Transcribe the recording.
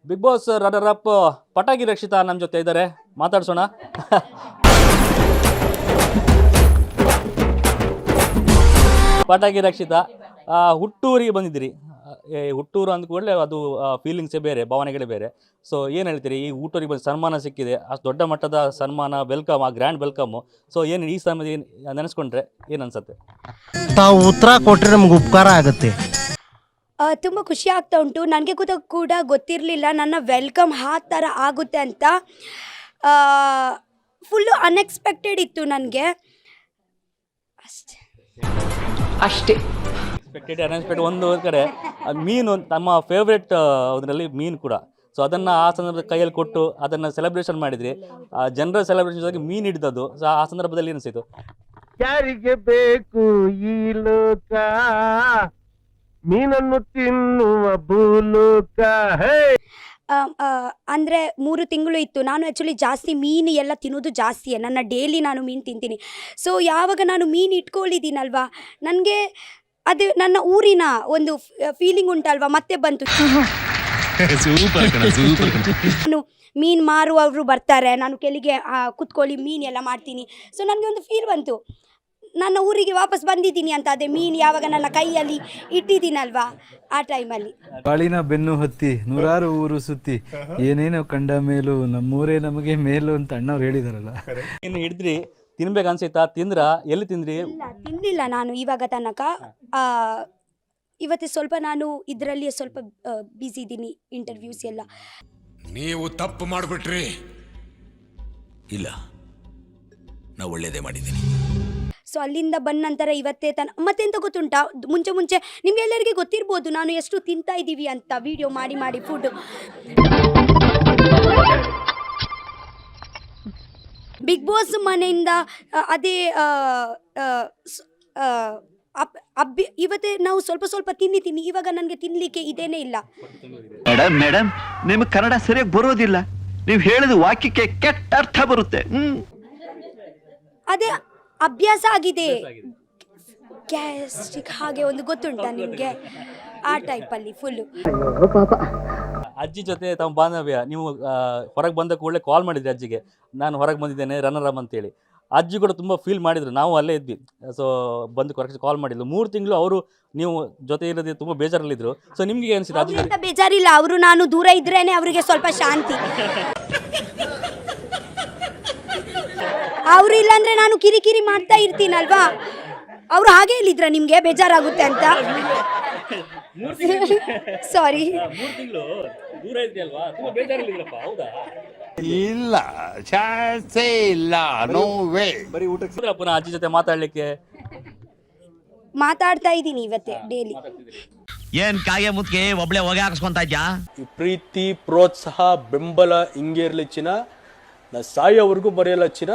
Big boss runner up ಪಟಾಕಿ ರಕ್ಷಿತಾ ನಮ್ಮ ಜೊತೆ ಇದ್ದಾರೆ, ಮಾತಾಡ್ಸೋಣ. ಪಟಾಕಿ ರಕ್ಷಿತಾ, ಹುಟ್ಟೂರಿಗೆ ಬಂದಿದ್ದೀರಿ. ಹುಟ್ಟೂರು ಅಂದ ಕೂಡಲೇ ಅದು ಫೀಲಿಂಗ್ಸೇ ಬೇರೆ, ಭಾವನೆಗಳೇ ಬೇರೆ. ಸೊ ಏನು ಹೇಳ್ತೀರಿ, ಈ ಹುಟ್ಟೂರಿಗೆ ಬಂದು ಸನ್ಮಾನ ಸಿಕ್ಕಿದೆ, ಅಷ್ಟು ದೊಡ್ಡ ಮಟ್ಟದ ಸನ್ಮಾನ, ವೆಲ್ಕಮ್, ಆ ಗ್ರ್ಯಾಂಡ್ ವೆಲ್ಕಮ್ಮು. ಸೊ ಏನು ಈ ಸಮಯ ನೆನೆಸ್ಕೊಂಡ್ರೆ ಏನು ಅನ್ಸುತ್ತೆ? ತಾವು ಉತ್ತರ ಕೊಟ್ಟರೆ ನಮ್ಗೆ ಉಪಕಾರ ಆಗುತ್ತೆ. ತುಂಬ ಖುಷಿ ಆಗ್ತಾ ಉಂಟು. ನನಗೆ ಕೂಡ ಗೊತ್ತಿರಲಿಲ್ಲ ನನ್ನ ವೆಲ್ಕಮ್ ಆ ಥರ ಆಗುತ್ತೆ ಅಂತ. ಫುಲ್ಲು ಅನ್ಎಕ್ಸ್ಪೆಕ್ಟೆಡ್ ಇತ್ತು ನನಗೆ ಅಷ್ಟೇ. ಅನ್ಎಕ್ಸ್ಪೆಕ್ಟೆಡ್ ಒಂದು ಕಡೆ ಮೀನು ತಮ್ಮ ಫೇವ್ರೆಟ್ ಅದರಲ್ಲಿ ಮೀನು ಕೂಡ. ಸೊ ಅದನ್ನು ಆ ಸಂದರ್ಭದಲ್ಲಿ ಕೈಯಲ್ಲಿ ಕೊಟ್ಟು ಅದನ್ನು ಸೆಲೆಬ್ರೇಷನ್ ಮಾಡಿದ್ರಿ. ಜನರಲ್ ಸೆಲೆಬ್ರೇಷನ್ ಜೊತೆಗೆ ಮೀನು ಹಿಡಿದದ್ದು. ಸೊ ಆ ಸಂದರ್ಭದಲ್ಲಿ ಏನಿಸಿತು? ಯಾರಿಗೆ ಬೇಕು ಈ ಲೋಕ, ಮೀನನ್ನು ತಿನ್ನುವ ಭೂಲೋಕ. ಅಂದರೆ 3 ತಿಂಗಳು ಇತ್ತು. ನಾನು ಆ್ಯಕ್ಚುಲಿ ಜಾಸ್ತಿ ಮೀನು ಎಲ್ಲ ತಿನ್ನೋದು ಜಾಸ್ತಿಯೇ, ನನ್ನ ಡೈಲಿ ನಾನು ಮೀನು ತಿಂತೀನಿ. ಸೊ ಯಾವಾಗ ನಾನು ಮೀನು ಇಟ್ಕೊಂಡಿದ್ದೀನಲ್ವಾ, ನನಗೆ ಅದು ನನ್ನ ಊರಿನ ಒಂದು ಫೀಲಿಂಗ್ ಉಂಟಲ್ವಾ, ಮತ್ತೆ ಬಂತು. ನಾನು ಮೀನು ಮಾರುವವರು ಬರ್ತಾರೆ, ನಾನು ಕೆಳಗೆ ಕುತ್ಕೊಳ್ಳಿ ಮೀನು ಎಲ್ಲ ಮಾಡ್ತೀನಿ. ಸೊ ನನಗೆ ಒಂದು ಫೀಲ್ ಬಂತು, ನನ್ನ ಊರಿಗೆ ವಾಪಸ್ ಬಂದಿದ್ದೀನಿ ಅಂತ. ಅದೇ ಮೀನು ಯಾವಾಗ ನನ್ನ ಕೈಯಲ್ಲಿ ಇಟ್ಟಿದ್ದೀನಲ್ವಾ ಆ ಟೈಮಲ್ಲಿ. ಬಾಳಿನ ಬೆನ್ನು ಹತ್ತಿ ನೂರಾರು ಊರು ಸುತ್ತಿ ಏನೇನೋ ಕಂಡ ಮೇಲೂ ನಮ್ಮೂರೇ ನಮಗೆ ಮೇಲು ಅಂತ ಅಣ್ಣವ್ರು ಹೇಳಿದಾರಲ್ಲ. ಇನ್ನು ಹಿಡಿದ್ರಿ, ತಿನ್ಬೇಕು ಅನ್ಸೈತಾ? ತಿಂದ್ರ? ಎಲ್ಲಿ ತಿಂದ್ರಿ? ತಿನ್ನಲಿಲ್ಲ ನಾನು ಇವಾಗ ತನಕ. ಇವತ್ತು ಸ್ವಲ್ಪ ನಾನು ಇದರಲ್ಲಿ ಸ್ವಲ್ಪ ಬ್ಯುಸಿ ಇದ್ದೀನಿ, ಇಂಟರ್ವ್ಯೂಸ್ ಎಲ್ಲ. ನೀವು ತಪ್ಪು ಮಾಡಿಬಿಟ್ರಿ. ಇಲ್ಲ, ನಾವು ಒಳ್ಳೇದೇ ಮಾಡಿದ್ದೀನಿ. ಸೊ ಅಲ್ಲಿಂದ ಬಂದ ನಂತರ ಇವತ್ತೇ ಮತ್ತೆಂತ ಗೊತ್ತುಂಟಾ, ಮುಂಚೆ ನಿಮ್ಗೆಲ್ಲರಿಗೆ ಗೊತ್ತಿರ್ಬೋದು ನಾನು ಎಷ್ಟು ತಿಂತಾ ಇದ್ದೀವಿ ಅಂತ, ವಿಡಿಯೋ ಮಾಡಿ ಫುಡ್. ಬಿಗ್ ಬಾಸ್ ಮನೆಯಿಂದ ಅದೇ ಇವತ್ತೇ ನಾವು ಸ್ವಲ್ಪ ತಿನ್ನಿ ಇವಾಗ ನನಗೆ ತಿನ್ನಲಿಕ್ಕೆ ಇದೇನೇ ಇಲ್ಲ. ಮೇಡಮ್ ನಿಮಗೆ ಕನ್ನಡ ಸರಿಯಾಗಿ ಬರೋದಿಲ್ಲ, ನೀವು ಹೇಳಿದ ವಾಕ್ಯಕ್ಕೆ ಕೆಟ್ಟ ಅರ್ಥ ಬರುತ್ತೆ. ಅದೇ ಅಭ್ಯಾಸ ಆಗಿದೆ, ಗ್ಯಾಸ್ಟ್ರಿಕ್ ಹಾಗೆ ಒಂದು ಗೊತ್ತುಂಟಾ ನಿಮಗೆ, ಆ ಟೈಪಲ್ಲಿ ಫುಲ್ಲು. ಅಜ್ಜಿ ಜೊತೆ ತಮ್ಮ ಬಾಂಧವ್ಯ, ನೀವು ಹೊರಗೆ ಬಂದ ಕೂಡಲೇ ಕಾಲ್ ಮಾಡಿದ್ರಿ ಅಜ್ಜಿಗೆ, ನಾನು ಹೊರಗೆ ಬಂದಿದ್ದೇನೆ ರನ್ನರ್ ಅಪ್ ಅಂತೇಳಿ. ಅಜ್ಜಿ ಕೂಡ ತುಂಬ ಫೀಲ್ ಮಾಡಿದ್ರು, ನಾವು ಅಲ್ಲೇ ಇದ್ವಿ. ಸೊ ಬಂದು ಕರೆಕ್ಟ್ ಕಾಲ್ ಮಾಡಿದ್ರು. 3 ತಿಂಗಳು ಅವರು ನೀವು ಜೊತೆ ಇರೋದೇ ತುಂಬ ಬೇಜಾರಲ್ಲಿದ್ದರು. ಸೊ ನಿಮಗೆ ಅನಿಸಿದೆ? ಅಜ್ಜಿ ಬೇಜಾರಿಲ್ಲ, ಅವರು ನಾನು ದೂರ ಇದ್ರೇನೆ ಅವರಿಗೆ ಸ್ವಲ್ಪ ಶಾಂತಿ. ಅವರು ಇಲ್ಲಾಂದ್ರೆ ನಾನು ಕಿರಿಕಿರಿ ಮಾಡ್ತಾ ಇರ್ತೀನಲ್ವಾ, ಅವರು ಹಾಗೆ ಹೇಳಿದ್ರ ನಿಮಗೆ ಬೇಜಾರಾಗುತ್ತೆ ಅಂತ? ಸಾರಿ. ಇಲ್ಲ, ಚಾನ್ಸೇ ಇಲ್ಲ, ನೋ ವೇ. ಪುನಃ ಅಜ್ಜಿ ಜೊತೆ ಮಾತಾಡ್ತಾ ಇದ್ದೀನಿ ಇವತ್ತೇ ಡೈಲಿ. ಏನ್ ಕಾಗೆ ಮುತ್ಗೆ ಒಬ್ಳೆ ಹೋಗಿ ಹಾಕಿಸ್ಕೊಂತ ಇದ್ಯಾ? ಈ ಪ್ರೀತಿ, ಪ್ರೋತ್ಸಾಹ, ಬೆಂಬಲ ಹಿಂಗೆ ಇರ್ಲಿ ಚಿನ್ನ, ನಾ ಸಾಯೋವರೆಗೂ ಬರೆಯಲ್ಲ ಚಿನ್ನ.